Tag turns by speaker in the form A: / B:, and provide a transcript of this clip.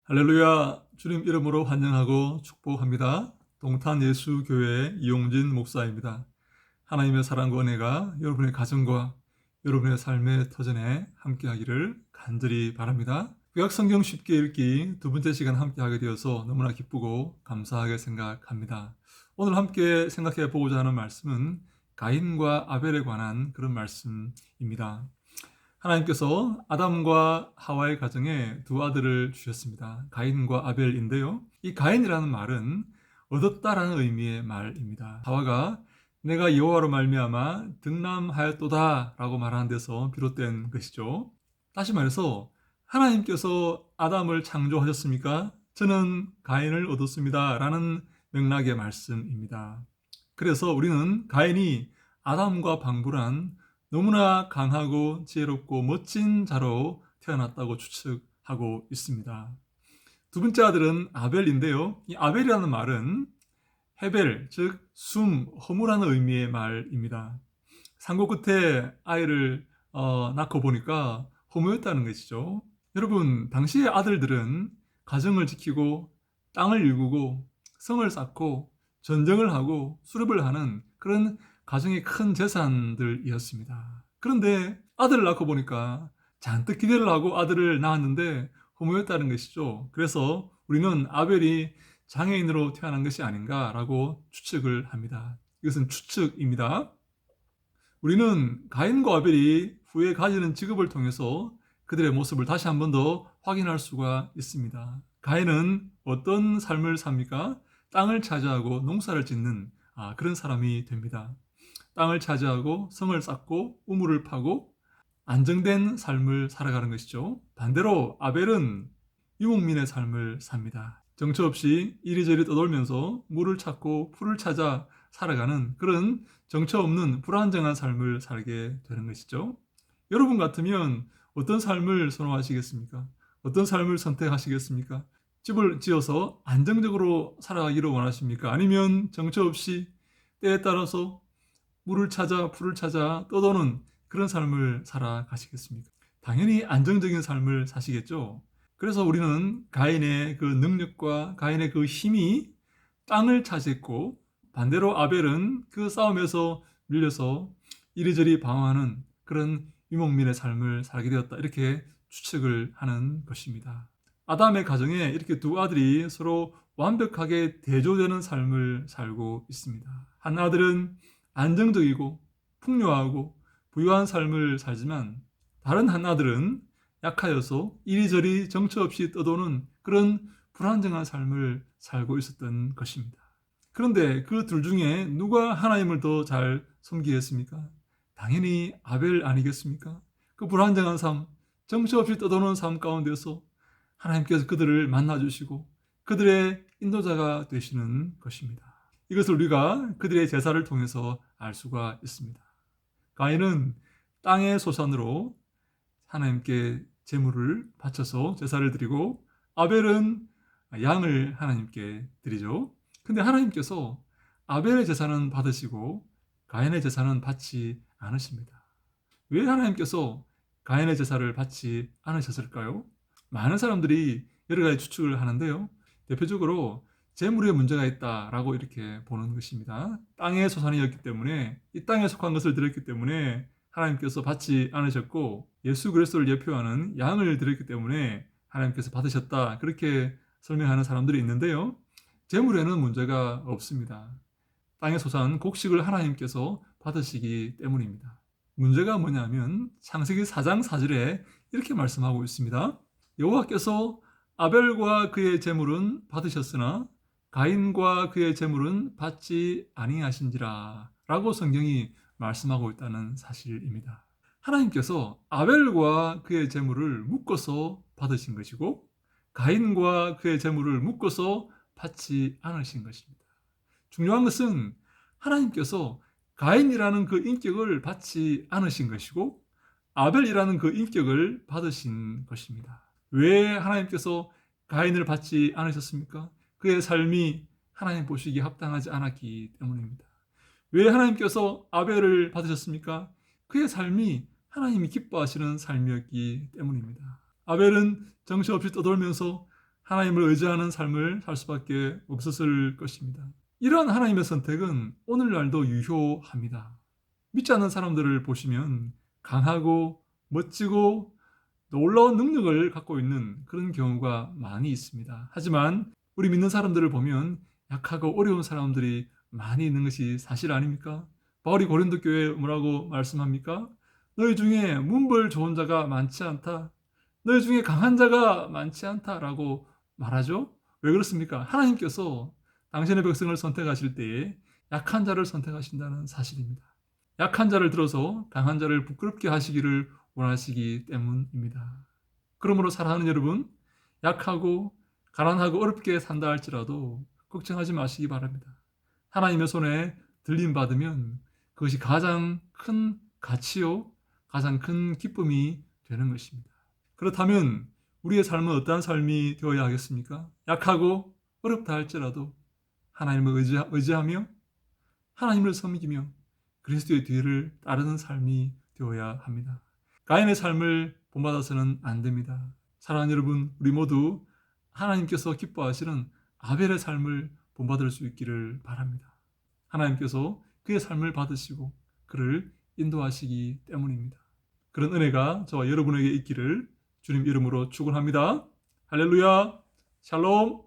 A: 할렐루야. 주님 이름으로 환영하고 축복합니다. 동탄예수교회 이용진 목사입니다. 하나님의 사랑과 은혜가 여러분의 가정과 여러분의 삶의 터전에 함께하기를 간절히 바랍니다. 구약 성경 쉽게 읽기 두 번째 시간 함께하게 되어서 너무나 기쁘고 감사하게 생각합니다. 오늘 함께 생각해 보고자 하는 말씀은 가인과 아벨에 관한 그런 말씀입니다. 하나님께서 아담과 하와의 가정에 두 아들을 주셨습니다. 가인과 아벨인데요. 이 가인이라는 말은 얻었다라는 의미의 말입니다. 하와가 내가 여호와로 말미암아 득남하였도다 라고 말하는 데서 비롯된 것이죠. 다시 말해서 하나님께서 아담을 창조하셨습니까? 저는 가인을 얻었습니다 라는 맥락의 말씀입니다. 그래서 우리는 가인이 아담과 방불한 너무나 강하고 지혜롭고 멋진 자로 태어났다고 추측하고 있습니다. 두 번째 아들은 아벨인데요. 이 아벨이라는 말은 헤벨, 즉 허무라는 의미의 말입니다. 산고 끝에 아이를 낳고 보니까 허무였다는 것이죠. 여러분, 당시의 아들들은 가정을 지키고 땅을 일구고 성을 쌓고 전쟁을 하고 수렵을 하는 그런 가정의 큰 재산들이었습니다. 그런데 아들을 낳고 보니까 잔뜩 기대를 하고 아들을 낳았는데 허무였다는 것이죠. 그래서 우리는 아벨이 장애인으로 태어난 것이 아닌가라고 추측을 합니다. 이것은 추측입니다. 우리는 가인과 아벨이 후에 가지는 직업을 통해서 그들의 모습을 다시 한 번 더 확인할 수가 있습니다. 가인은 어떤 삶을 삽니까? 땅을 차지하고 농사를 짓는 그런 사람이 됩니다. 땅을 차지하고 성을 쌓고 우물을 파고 안정된 삶을 살아가는 것이죠. 반대로 아벨은 유목민의 삶을 삽니다. 정처 없이 이리저리 떠돌면서 물을 찾고 풀을 찾아 살아가는 그런 정처 없는 불안정한 삶을 살게 되는 것이죠. 여러분 같으면 어떤 삶을 선호하시겠습니까? 어떤 삶을 선택하시겠습니까? 집을 지어서 안정적으로 살아가기를 원하십니까? 아니면 정처 없이 때에 따라서 물을 찾아 풀을 찾아 떠도는 그런 삶을 살아가시겠습니까? 당연히 안정적인 삶을 사시겠죠. 그래서 우리는 가인의 그 능력과 가인의 그 힘이 땅을 차지했고, 반대로 아벨은 그 싸움에서 밀려서 이리저리 방황하는 그런 유목민의 삶을 살게 되었다. 이렇게 추측을 하는 것입니다. 아담의 가정에 이렇게 두 아들이 서로 완벽하게 대조되는 삶을 살고 있습니다. 한 아들은 안정적이고 풍요하고 부유한 삶을 살지만 다른 한 아들은 약하여서 이리저리 정처 없이 떠도는 그런 불안정한 삶을 살고 있었던 것입니다. 그런데 그 둘 중에 누가 하나님을 더 잘 섬기겠습니까? 당연히 아벨 아니겠습니까? 그 불안정한 삶, 정처 없이 떠도는 삶 가운데서 하나님께서 그들을 만나주시고 그들의 인도자가 되시는 것입니다. 이것을 우리가 그들의 제사를 통해서 알 수가 있습니다. 가인은 땅의 소산으로 하나님께 제물을 바쳐서 제사를 드리고 아벨은 양을 하나님께 드리죠. 근데 하나님께서 아벨의 제사는 받으시고 가인의 제사는 받지 않으십니다. 왜 하나님께서 가인의 제사를 받지 않으셨을까요? 많은 사람들이 여러 가지 추측을 하는데요. 대표적으로 재물에 문제가 있다라고 이렇게 보는 것입니다. 땅의 소산이었기 때문에 이 땅에 속한 것을 드렸기 때문에 하나님께서 받지 않으셨고 예수 그리스도를 예표하는 양을 드렸기 때문에 하나님께서 받으셨다. 그렇게 설명하는 사람들이 있는데요. 재물에는 문제가 없습니다. 땅의 소산 곡식을 하나님께서 받으시기 때문입니다. 문제가 뭐냐면 창세기 4장 4절에 이렇게 말씀하고 있습니다. 여호와께서 아벨과 그의 제물은 받으셨으나 가인과 그의 제물은 받지 아니하신지라 라고 성경이 말씀하고 있다는 사실입니다. 하나님께서 아벨과 그의 제물을 묶어서 받으신 것이고 가인과 그의 제물을 묶어서 받지 않으신 것입니다. 중요한 것은 하나님께서 가인이라는 그 인격을 받지 않으신 것이고 아벨이라는 그 인격을 받으신 것입니다. 왜 하나님께서 가인을 받지 않으셨습니까? 그의 삶이 하나님 보시기에 합당하지 않았기 때문입니다. 왜 하나님께서 아벨을 받으셨습니까? 그의 삶이 하나님이 기뻐하시는 삶이었기 때문입니다. 아벨은 정처없이 떠돌면서 하나님을 의지하는 삶을 살 수밖에 없었을 것입니다. 이러한 하나님의 선택은 오늘날도 유효합니다. 믿지 않는 사람들을 보시면 강하고 멋지고 놀라운 능력을 갖고 있는 그런 경우가 많이 있습니다. 하지만 우리 믿는 사람들을 보면 약하고 어려운 사람들이 많이 있는 것이 사실 아닙니까? 바울이 고린도 교회에 뭐라고 말씀합니까? 너희 중에 문벌 좋은 자가 많지 않다. 너희 중에 강한 자가 많지 않다라고 말하죠. 왜 그렇습니까? 하나님께서 당신의 백성을 선택하실 때에 약한 자를 선택하신다는 사실입니다. 약한 자를 들어서 강한 자를 부끄럽게 하시기를 원하시기 때문입니다. 그러므로 사랑하는 여러분, 약하고 가난하고 어렵게 산다 할지라도 걱정하지 마시기 바랍니다. 하나님의 손에 들림 받으면 그것이 가장 큰 가치요, 가장 큰 기쁨이 되는 것입니다. 그렇다면 우리의 삶은 어떠한 삶이 되어야 하겠습니까? 약하고 어렵다 할지라도 하나님을 의지하며 하나님을 섬기며 그리스도의 뒤를 따르는 삶이 되어야 합니다. 가인의 삶을 본받아서는 안 됩니다. 사랑하는 여러분, 우리 모두 하나님께서 기뻐하시는 아벨의 삶을 본받을 수 있기를 바랍니다. 하나님께서 그의 삶을 받으시고 그를 인도하시기 때문입니다. 그런 은혜가 저와 여러분에게 있기를 주님 이름으로 축원합니다. 할렐루야, 샬롬.